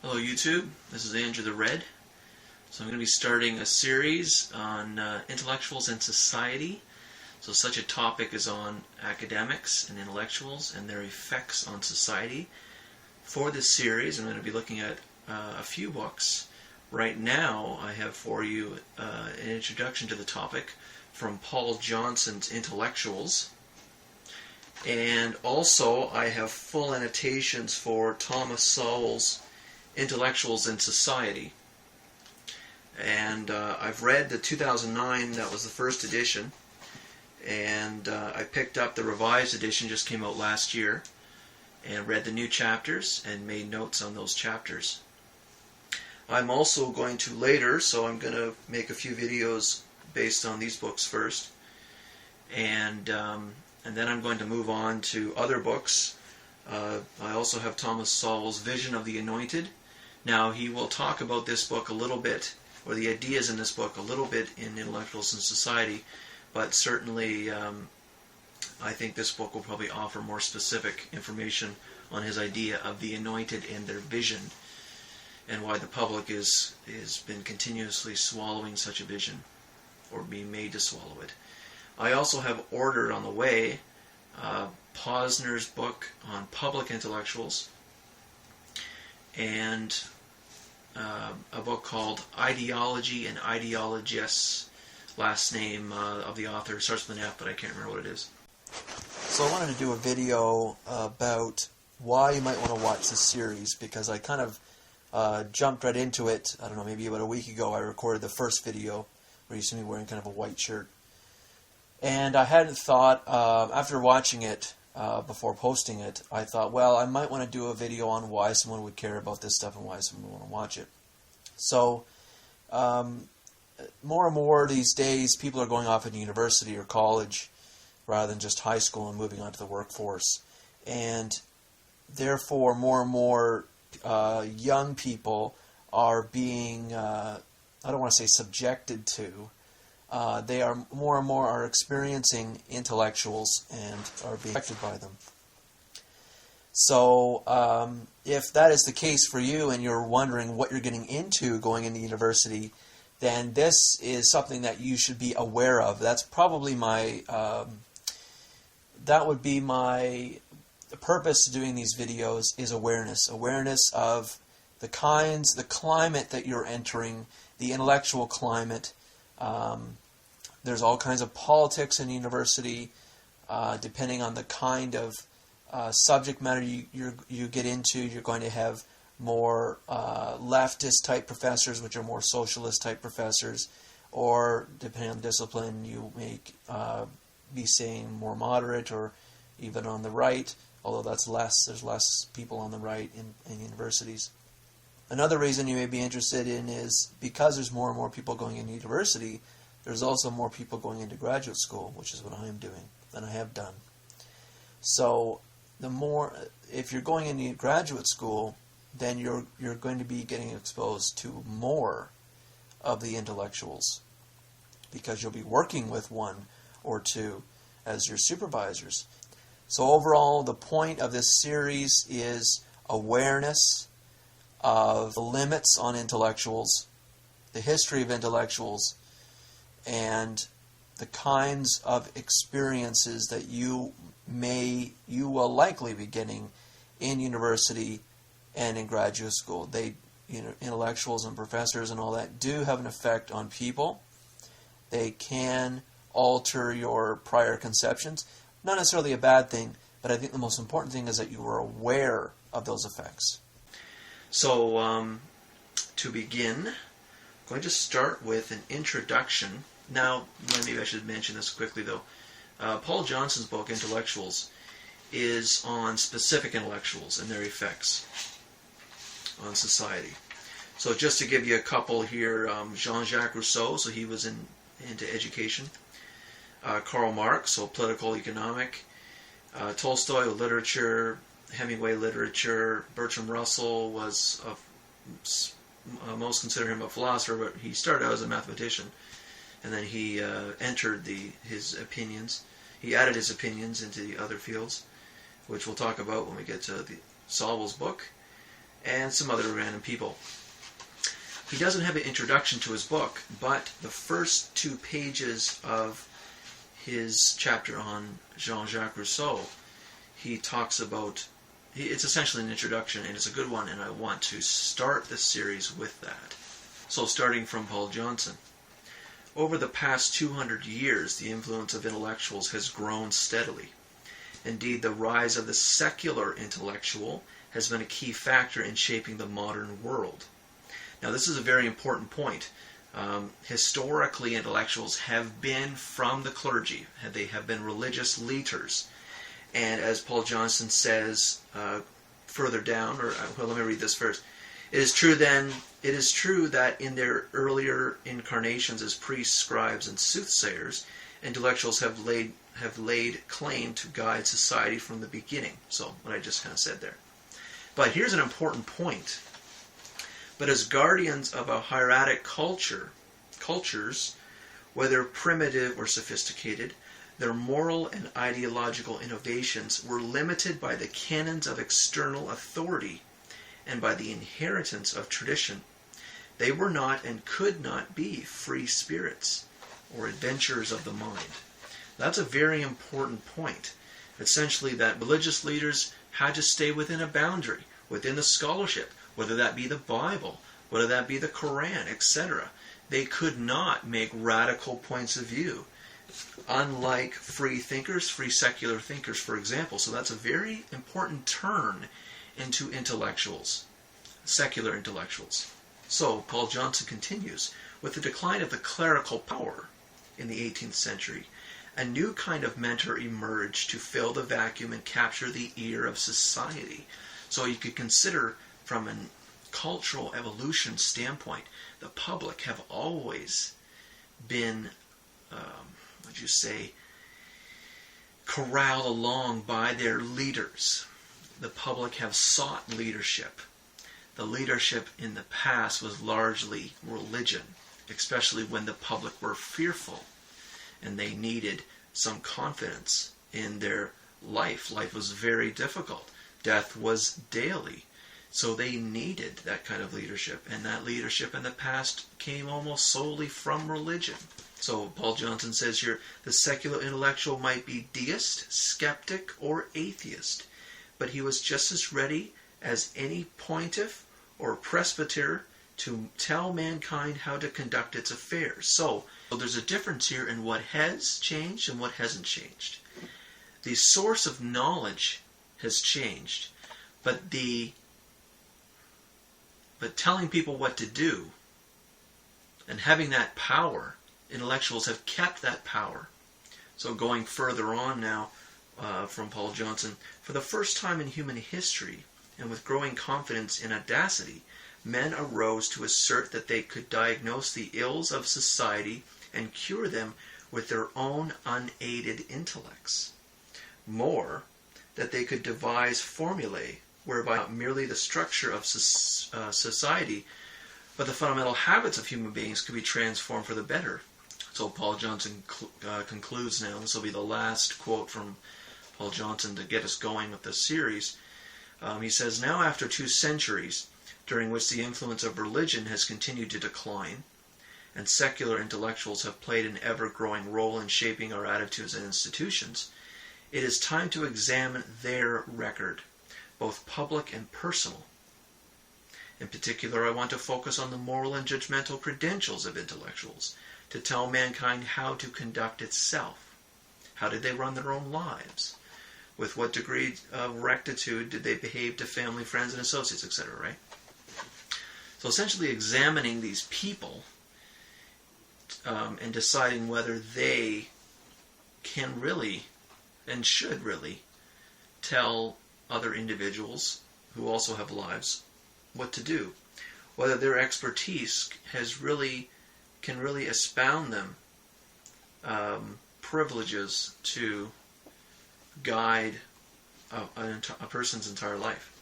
Hello YouTube, this is Andrew the Red. So I'm going to be starting a series on intellectuals and society. So such a topic is on academics and intellectuals and their effects on society. For this series I'm going to be looking at a few books. Right now I have for you an introduction to the topic from Paul Johnson's Intellectuals. And also I have full annotations for Thomas Sowell's Intellectuals and Society. And I've read the 2009, that was the first edition, and I picked up the revised edition, just came out last year, and read the new chapters and made notes on those chapters. I'm also going to later, so I'm going to make a few videos based on these books first, and then I'm going to move on to other books. I also have Thomas Sowell's Vision of the Anointed. Now, he will talk about this book a little bit, or the ideas in this book a little bit in Intellectuals and Society, but certainly I think this book will probably offer more specific information on his idea of the anointed and their vision, and why the public has been continuously swallowing such a vision, or being made to swallow it. I also have ordered on the way Posner's book on public intellectuals, and a book called Ideology and Ideologists. Last name of the author starts with an F, but I can't remember what it is. So I wanted to do a video about why you might want to watch this series, because I kind of jumped right into it. I don't know, maybe about a week ago I recorded the first video where you see me wearing kind of a white shirt. And I hadn't thought, after watching it, before posting it, I thought, well, I might want to do a video on why someone would care about this stuff and why someone would want to watch it. So, more and more these days, people are going off into university or college rather than just high school and moving on to the workforce. And therefore, more and more young people are being, I don't want to say subjected to, they are more and more are experiencing intellectuals and are being affected by them. So if that is the case for you and you're wondering what you're getting into going into university, then this is something that you should be aware of. That's probably my, that would be my, the purpose of doing these videos is awareness. Awareness of the climate that you're entering, the intellectual climate. There's all kinds of politics in university, depending on the kind of subject matter you get into. You're going to have more leftist type professors, which are more socialist type professors, or depending on the discipline, you may be seeing more moderate or even on the right, although that's less. There's less people on the right in universities. Another reason you may be interested in is because there's more and more people going into university, there's also more people going into graduate school, which is what I am doing, and I have done. So the more, if you're going into graduate school, then you're going to be getting exposed to more of the intellectuals, because you'll be working with one or two as your supervisors. So overall, the point of this series is awareness of the limits on intellectuals, the history of intellectuals, and the kinds of experiences that you will likely be getting in university and in graduate school. Intellectuals and professors and all that do have an effect on people. They can alter your prior conceptions. Not necessarily a bad thing, but I think the most important thing is that you are aware of those effects. So, to begin, I'm going to start with an introduction. Now, maybe I should mention this quickly, though. Paul Johnson's book, Intellectuals, is on specific intellectuals and their effects on society. So just to give you a couple here, Jean-Jacques Rousseau, so he was into education. Karl Marx, so political, economic. Tolstoy, literature. Hemingway, literature. Bertrand Russell was most consider him a philosopher, but he started out as a mathematician, and then he entered his opinions. He added his opinions into the other fields, which we'll talk about when we get to the Sowell's book. and some other random people. He doesn't have an introduction to his book, but the first 2 pages of his chapter on Jean-Jacques Rousseau, he talks about, it's essentially an introduction, and it's a good one, and I want to start this series with that. So starting from Paul Johnson. Over the past 200 years, the influence of intellectuals has grown steadily. Indeed, the rise of the secular intellectual has been a key factor in shaping the modern world. Now, this is a very important point. Historically, intellectuals have been from the clergy. They have been religious leaders. And as Paul Johnson says further down, let me read this first. It is true that in their earlier incarnations as priests, scribes, and soothsayers, intellectuals have laid claim to guide society from the beginning. So, what I just kind of said there. But here's an important point. But as guardians of a hieratic cultures, whether primitive or sophisticated, their moral and ideological innovations were limited by the canons of external authority and by the inheritance of tradition. They were not and could not be free spirits or adventurers of the mind. That's a very important point. Essentially, that religious leaders had to stay within a boundary, within the scholarship, whether that be the Bible, whether that be the Quran, etc. They could not make radical points of view, unlike free thinkers, free secular thinkers, for example. So that's a very important turn into intellectuals, secular intellectuals. So Paul Johnson continues, with the decline of the clerical power in the 18th century, a new kind of mentor emerged to fill the vacuum and capture the ear of society. So you could consider from a cultural evolution standpoint, the public have always been, corralled along by their leaders. The public have sought leadership. The leadership in the past was largely religion, especially when the public were fearful and they needed some confidence in their life. Life was very difficult. Death was daily. So they needed that kind of leadership. And that leadership in the past came almost solely from religion. So Paul Johnson says here, the secular intellectual might be deist, skeptic, or atheist, but he was just as ready as any pontiff or presbyter to tell mankind how to conduct its affairs. So there's a difference here in what has changed and what hasn't changed. The source of knowledge has changed, but telling people what to do and having that power, intellectuals have kept that power. So going further on now from Paul Johnson, for the first time in human history, and with growing confidence and audacity, men arose to assert that they could diagnose the ills of society and cure them with their own unaided intellects. More, that they could devise formulae whereby not merely the structure of society, but the fundamental habits of human beings could be transformed for the better. So Paul Johnson concludes now. This will be the last quote from Paul Johnson to get us going with this series. He says, now after 2 centuries, during which the influence of religion has continued to decline, and secular intellectuals have played an ever-growing role in shaping our attitudes and institutions, it is time to examine their record, both public and personal. In particular, I want to focus on the moral and judgmental credentials of intellectuals, to tell mankind how to conduct itself. How did they run their own lives? With what degree of rectitude did they behave to family, friends, and associates, etc., right? So essentially examining these people and deciding whether they can really and should really tell other individuals who also have lives what to do. Whether their expertise can really expound them privileges to guide a person's entire life.